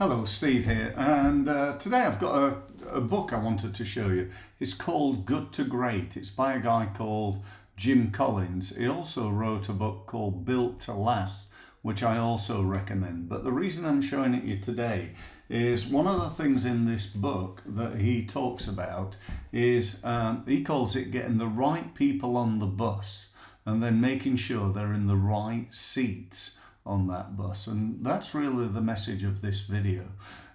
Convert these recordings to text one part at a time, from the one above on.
Hello, Steve here, and today I've got a book I wanted to show you. It's called Good to Great. It's by a guy called Jim Collins. He also wrote a book called Built to Last, which I also recommend. But the reason I'm showing it you today is one of the things in this book that he talks about is he calls it getting the right people on the bus and then making sure they're in the right seats on that bus. And that's really the message of this video.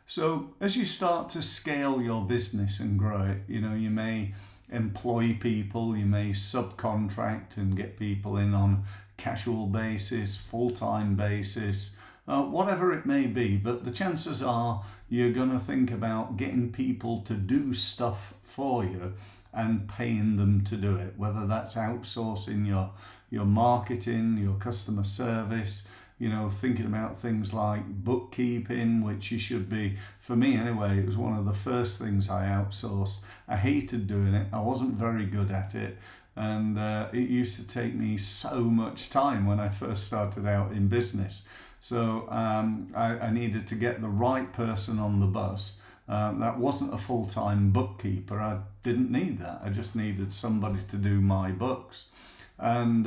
So as you start to scale your business and grow it, you may employ people, you may subcontract and get people in on casual basis, full-time basis, whatever it may be. But the chances are you're going to think about getting people to do stuff for you and paying them to do it, whether that's outsourcing your marketing, your customer service, thinking about things like bookkeeping, which you should be. For me anyway, it was one of the first things I outsourced. I hated doing it. I wasn't very good at it. And it used to take me so much time when I first started out in business. So I needed to get the right person on the bus. That wasn't a full-time bookkeeper. I didn't need that. I just needed somebody to do my books. And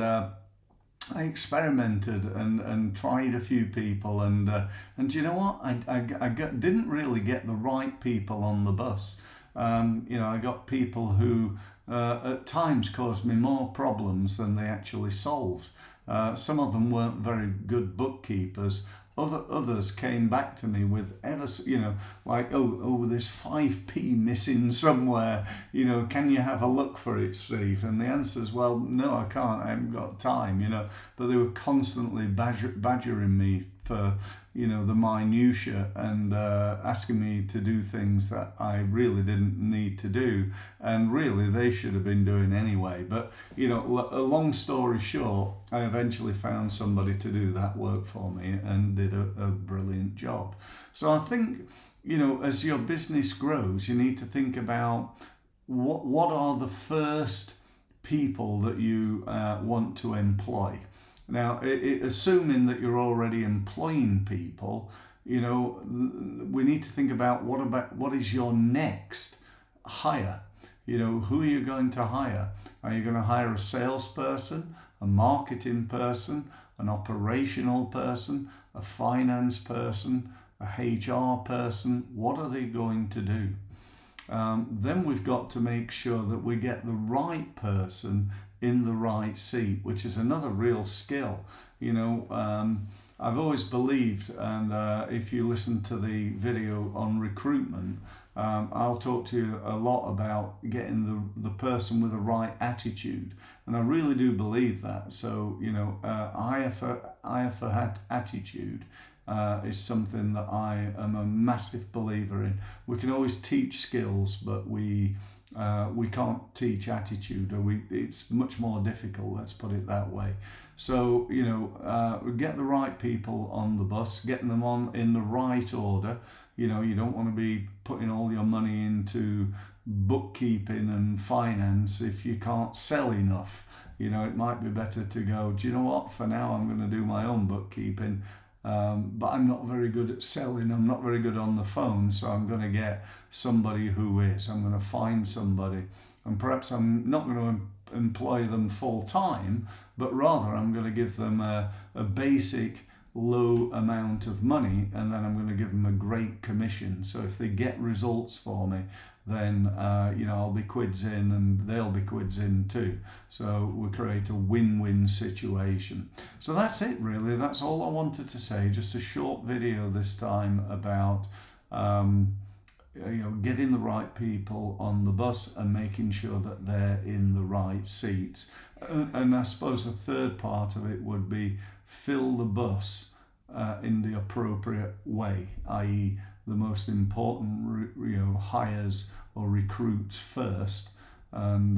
I experimented and tried a few people, and you know what? I didn't really get the right people on the bus. I got people who at times caused me more problems than they actually solved. Some of them weren't very good bookkeepers. Others came back to me with like, oh, there's 5p missing somewhere. Can you have a look for it, Steve? And the answer is, well, no, I can't. I haven't got time. But they were constantly badgering me for the minutiae and asking me to do things that I really didn't need to do, and really they should have been doing anyway. But a long story short, I eventually found somebody to do that work for me and did a brilliant job. So I think as your business grows, you need to think about what are the first people that you want to employ. Now, assuming that you're already employing people, we need to think about what is your next hire. Who are you going to hire? Are you going to hire a salesperson, a marketing person, an operational person, a finance person, a HR person? What are they going to do? Then we've got to make sure that we get the right person in the right seat, which is another real skill. I've always believed, and if you listen to the video on recruitment, I'll talk to you a lot about getting the person with the right attitude, and I really do believe that. So eye for attitude is something that I am a massive believer in. We can always teach skills, but we can't teach attitude, or it's much more difficult, let's put it that way. So get the right people on the bus, getting them on in the right order. You don't want to be putting all your money into bookkeeping and finance if you can't sell enough. It might be better to go, do you know what, for now I'm going to do my own bookkeeping, but I'm not very good at selling, I'm not very good on the phone, so I'm going to get somebody who is. I'm going to find somebody, and perhaps I'm not going to employ them full time, but rather I'm going to give them a basic low amount of money, and then I'm going to give them a great commission. So if they get results for me, then I'll be quids in and they'll be quids in too. So we create a win-win situation. So that's it really. That's all I wanted to say. Just a short video this time about getting the right people on the bus and making sure that they're in the right seats. And I suppose the third part of it would be fill the bus in the appropriate way, i.e. the most important hires or recruits first, and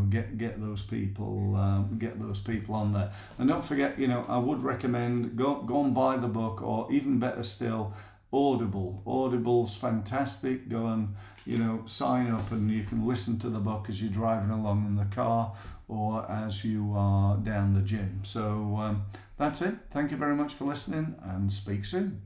get those people on there. And don't forget, I would recommend go and buy the book, or even better still, Audible. Audible's fantastic. Go and sign up, and you can listen to the book as you're driving along in the car or as you are down the gym. So that's it. Thank you very much for listening, and speak soon.